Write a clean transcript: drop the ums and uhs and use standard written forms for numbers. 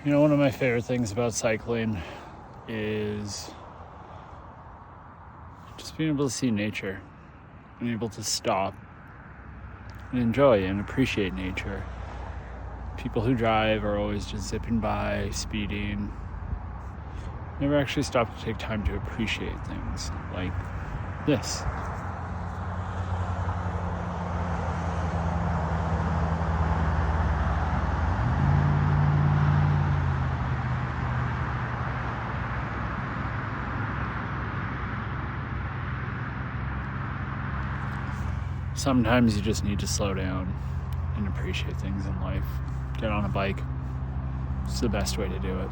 One of my favorite things about cycling is just being able to see nature, being able to stop and enjoy and appreciate nature. People who drive are always just zipping by, speeding, never actually stop to take time to appreciate things like this. Sometimes you just need to slow down and appreciate things in life. Get on a bike. It's the best way to do it.